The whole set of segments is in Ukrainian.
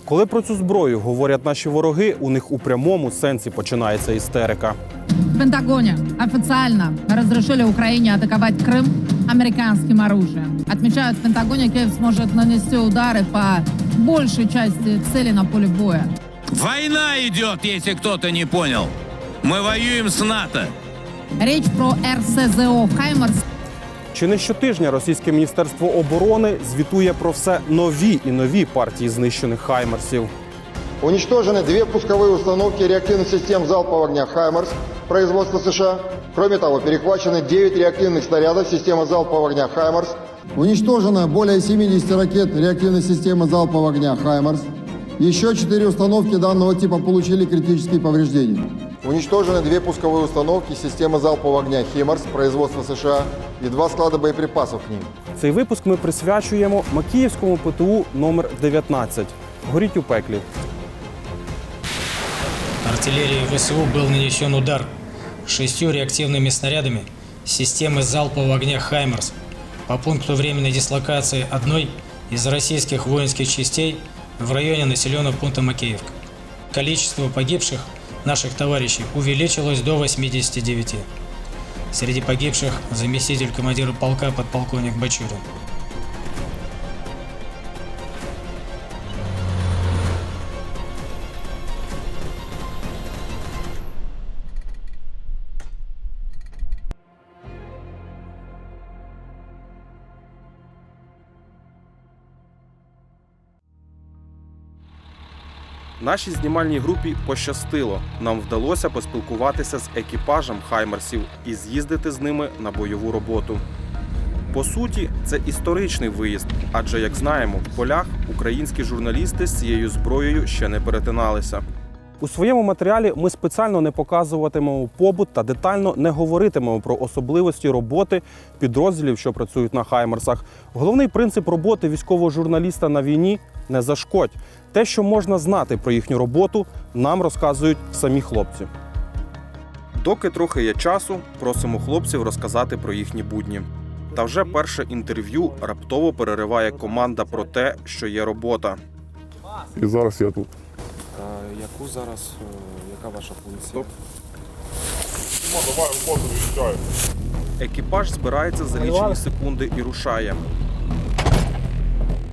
Коли про цю зброю говорять наші вороги, у них у прямому сенсі починається істерика. В Пентагоне официально разрешили Украине атаковать Крым американским оружием. Отмечают, в Пентагоне Киев сможет нанести удары по большей части целей на поле боя. Война идет, если кто-то не понял. Мы воюем с НАТО. Речь про РСЗО «Хаймарс». Чи не щотижня російське міністерство оборони звітує про все нові і нові партії знищених «Хаймарсів». Уничтожены 2 пусковые установки реактивных систем залпового огня «Хаймарс» производства США. Кроме того, перехвачены 9 реактивных снарядов системы залпового огня «Хаймарс». Уничтожено более 70 ракет реактивной системы залпового огня «Хаймарс». Еще 4 установки данного типа получили критические повреждения. Уничтожены 2 пусковые установки системы залпового огня «Химарс» производства США и 2 склада боеприпасов к ним. Цей випуск ми присвячуємо Макіївському ПТУ номер 19. Горіть у пеклі. Артиллерии ВСУ был нанесен удар 6 реактивными снарядами системы залпового огня «Хаймарс» по пункту временной дислокации одной из российских воинских частей в районе населенного пункта Макеевка. Количество погибших наших товарищей увеличилось до 89. Среди погибших заместитель командира полка подполковник Бачурин. Нашій знімальній групі пощастило. Нам вдалося поспілкуватися з екіпажем «Хаймарсів» і з'їздити з ними на бойову роботу. По суті, це історичний виїзд, адже, як знаємо, в полях українські журналісти з цією зброєю ще не перетиналися. У своєму матеріалі ми спеціально не показуватимемо побут та детально не говоритимемо про особливості роботи підрозділів, що працюють на «Хаймарсах». Головний принцип роботи військового журналіста на війні – не зашкодь. Те, що можна знати про їхню роботу, нам розказують самі хлопці. Доки трохи є часу, просимо хлопців розказати про їхні будні. Та вже перше інтерв'ю раптово перериває команда про те, що є робота. І зараз я тут. Яку зараз, яка ваша функція? Давай, роботу виїжджаємо. Екіпаж збирається за лічені секунди і рушає.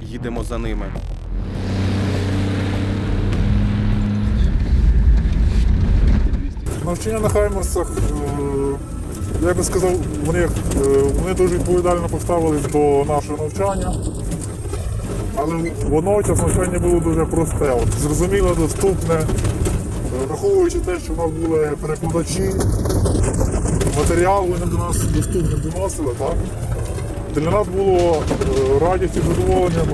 Їдемо за ними. Навчання на «Хаймарсах», я би сказав, вони дуже відповідально поставились до нашого навчання. Але водночас навчання було дуже просте, зрозуміло, доступне, враховуючи те, що в нас були перекладачі, матеріал вони до нас доступно доносили, так? Для нас було радістю і задоволенням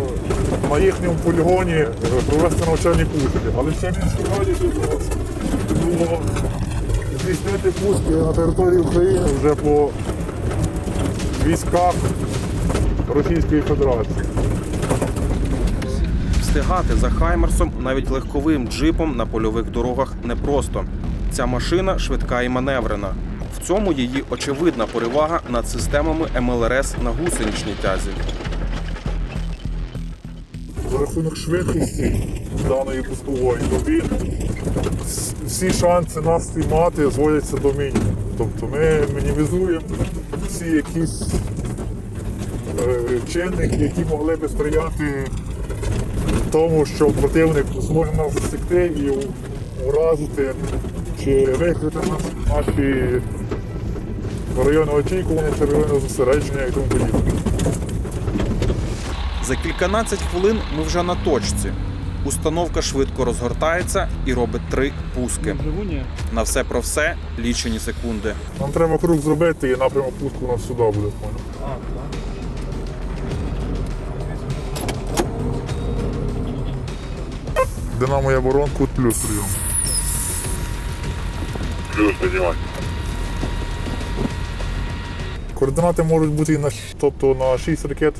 на їхньому полігоні провести навчальні курси. Але ще більше радістю для нас було здійснити пуски на території України вже по військах Російської Федерації. Встигати за «Хаймарсом» навіть легковим джипом на польових дорогах непросто. Ця машина швидка і маневрена. В цьому її очевидна перевага над системами МЛРС на гусеничній тязі. За рахунок швидкості даної пускової доби всі шанси нас спіймати зводяться до мінімуму. Тобто ми мінімізуємо всі якісь чинники, які могли би сприяти тому, що противник зможе нас засікти і уразити чи викрити нас наші райони очікування чи райони зосередження і тому подібне. За кільканадцять хвилин ми вже на точці. Установка швидко розгортається і робить 3 пуски. На все про все лічені секунди. Нам треба круг зробити і напрямок пуску у нас сюди буде. Динамо я ворон, кут плюс прийом. Плюс піднімай. Координати можуть бути на 6 ракет.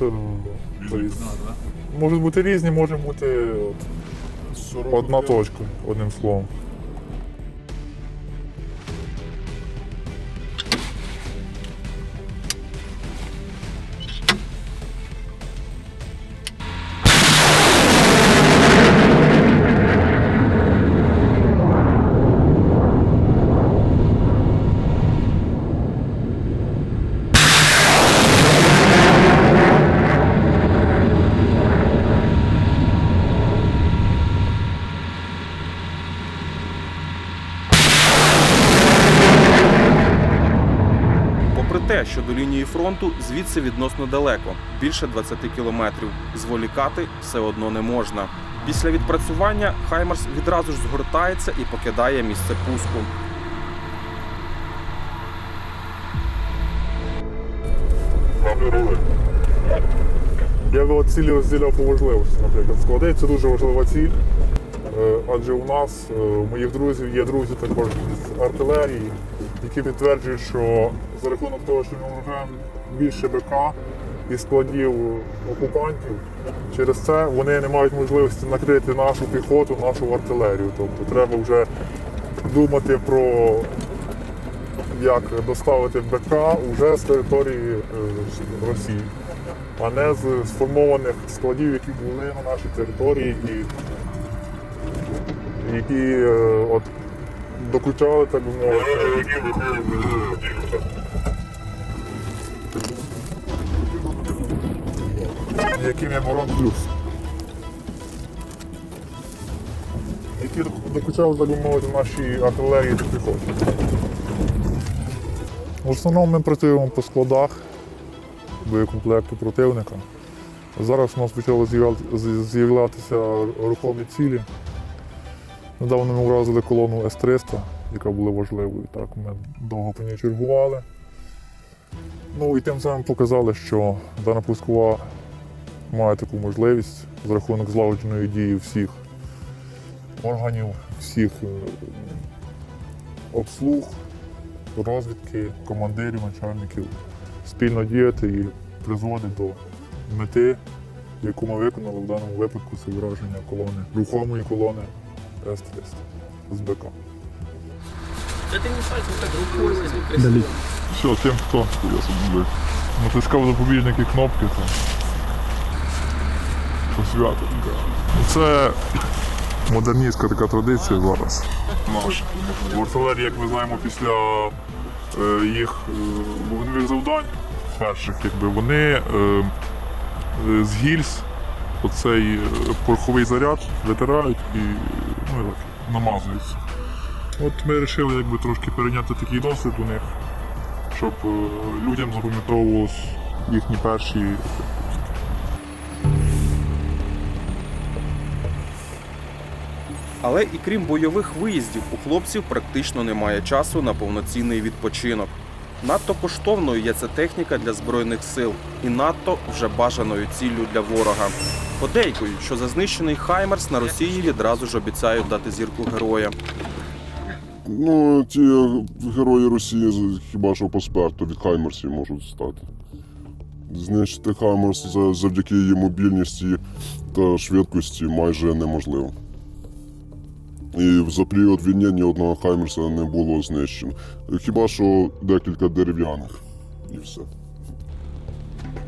Можуть бути різні, може бути одна точка, одним словом. те, що до лінії фронту звідси відносно далеко, більше 20 кілометрів. Зволікати все одно не можна. Після відпрацювання «Хаймарс» відразу ж згортається і покидає місце пуску. Я би от цілі розділяв по важливості, наприклад. Склади – це дуже важлива ціль, адже у нас, у моїх друзів, є друзі також з артилерії, які підтверджують, що за рахунок того, що ми вже більше БК і складів окупантів, через це вони не мають можливості накрити нашу піхоту, нашу артилерію. Тобто треба вже думати про як доставити БК вже з території Росії, а не з сформованих складів, які були на нашій території і які от докучали, так би мовити. Яким є Борон Плюс. Які докучали, так би мовити, нашій артилерії та піхоті. В основному ми працюємо по складах боєкомплекту противника. Зараз у нас почали з'являтися рухомі цілі. Недавно ми вразили колону С-300, яка була важливою. Так, ми довго по ній чергували. Ну і тим самим показали, що дана пускова має таку можливість за рахунок злагодженої дії всіх органів, всіх обслуг, розвідки, командирів, начальників спільно діяти і призводить до мети, яку ми виконали в даному випадку, це враження колони, рухомої колони С-300 з БК. Все, тим, хто натискав запобіжники кнопки, то свято. Це модерністська така традиція зараз наша. В артилерії, як ми знаємо, після їх вогневих завдань перших, вони з гільз оцей пороховий заряд витирають і намазуються. От ми вирішили трошки перейняти такий досвід у них, щоб людям запам'ятовувалось їхні перші. Але і крім бойових виїздів, у хлопців практично немає часу на повноцінний відпочинок. Надто коштовною є ця техніка для Збройних сил і надто вже бажаною ціллю для ворога. Подейкують, що за знищений «Хаймарс» на Росії відразу ж обіцяють дати зірку героя. Ну, ті герої Росії хіба що по спекту від «Хаймарсів» можуть стати. Знищити «Хаймарс» завдяки її мобільності та швидкості майже неможливо. І за період війни ні одного «Хаймарса» не було знищено. Хіба що декілька дерев'яних. І все.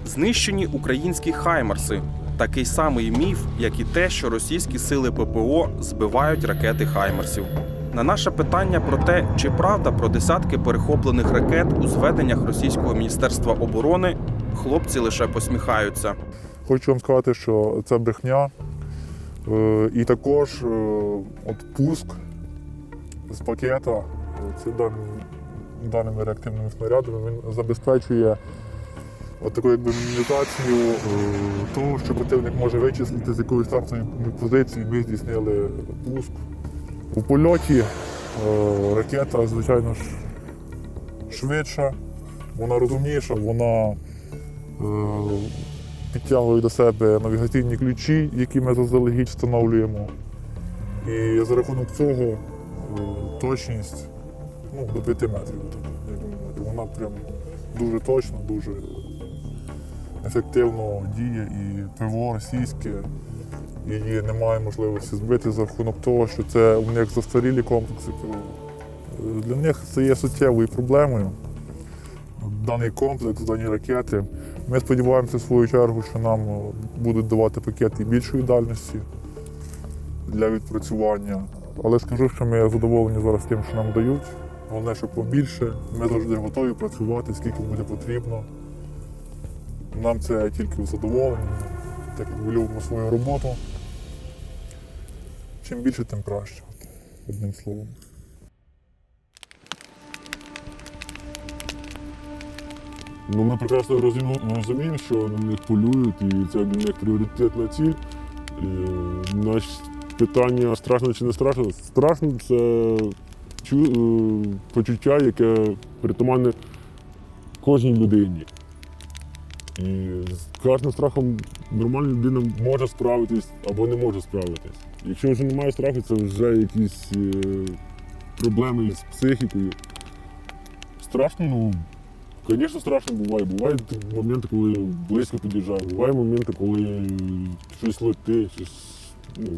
Знищені українські «Хаймарси» – такий самий міф, як і те, що російські сили ППО збивають ракети «Хаймарсів». На наше питання про те, чи правда про десятки перехоплених ракет у зведеннях російського Міністерства оборони, хлопці лише посміхаються. Хочу вам сказати, що це брехня. І також от пуск з пакета даними реактивними снарядами він забезпечує таку мінімізацію того, що противник може вичислити, з якої стартової позиції ми здійснили пуск. У польоті ракета, звичайно ж, швидша, вона розумніша, вона підтягує до себе навігаційні ключі, які ми заздалегідь встановлюємо. І за рахунок цього точність до 5 метрів. Вона прям дуже точно, дуже ефективно діє, і ПВО російське, її немає можливості збити за рахунок того, що це у них застарілі комплекси ПВО. Для них це є суттєвою проблемою. Даний комплекс, дані ракети. Ми сподіваємося, в свою чергу, що нам будуть давати пакети більшої дальності для відпрацювання. Але скажу, що ми задоволені зараз тим, що нам дають. Головне, що побільше. Ми завжди готові працювати, скільки буде потрібно. Нам це тільки в задоволенні, так як ми любимо свою роботу. Чим більше, тим краще, одним словом. Ну, ми прекрасно розуміємо, що на них полюють, і це для них пріоритетна ціль. І наше питання страшно чи не страшно? Страшно – це почуття, яке притаманне кожній людині. І з кожним страхом нормальна людина може справитись або не може справитись. Якщо вже немає страху, це вже якісь проблеми з психікою. Страшно, ну, звісно, страшно буває. Бувають моменти, коли близько під'їжджає, бувають моменти, коли щось летить, щось. Ну,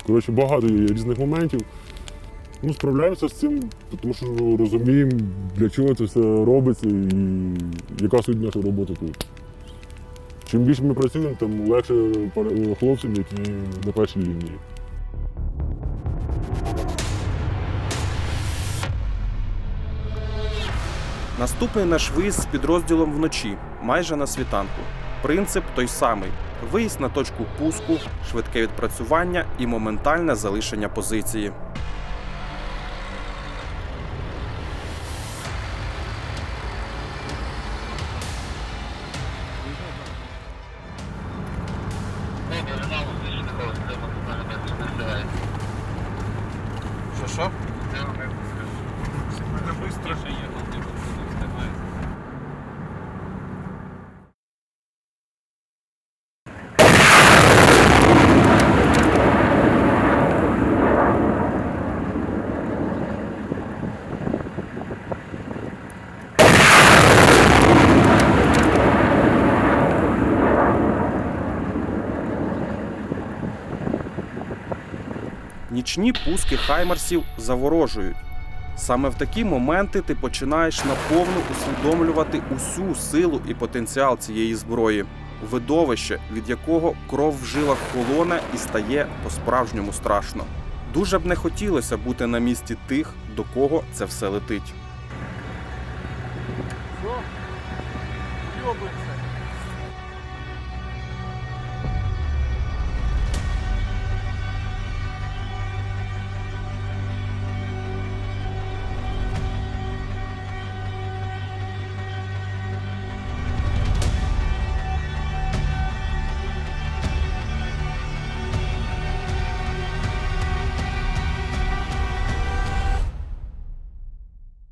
коротше, багато є різних моментів. Ну, справляємося з цим, тому що розуміємо, для чого це все робиться і яка суть нашої роботи тут. Чим більше ми працюємо, тим легше хлопцям, які на першій лінії. Наступний наш виїзд з підрозділом вночі, майже на світанку. Принцип той самий: виїзд на точку пуску, швидке відпрацювання і моментальне залишення позиції. Що? Нічні пуски хаймерсів заворожують. Саме в такі моменти ти починаєш наповну усвідомлювати усю силу і потенціал цієї зброї. Видовище, від якого кров в жилах холоне і стає по-справжньому страшно. Дуже б не хотілося бути на місці тих, до кого це все летить. Що? Йобується.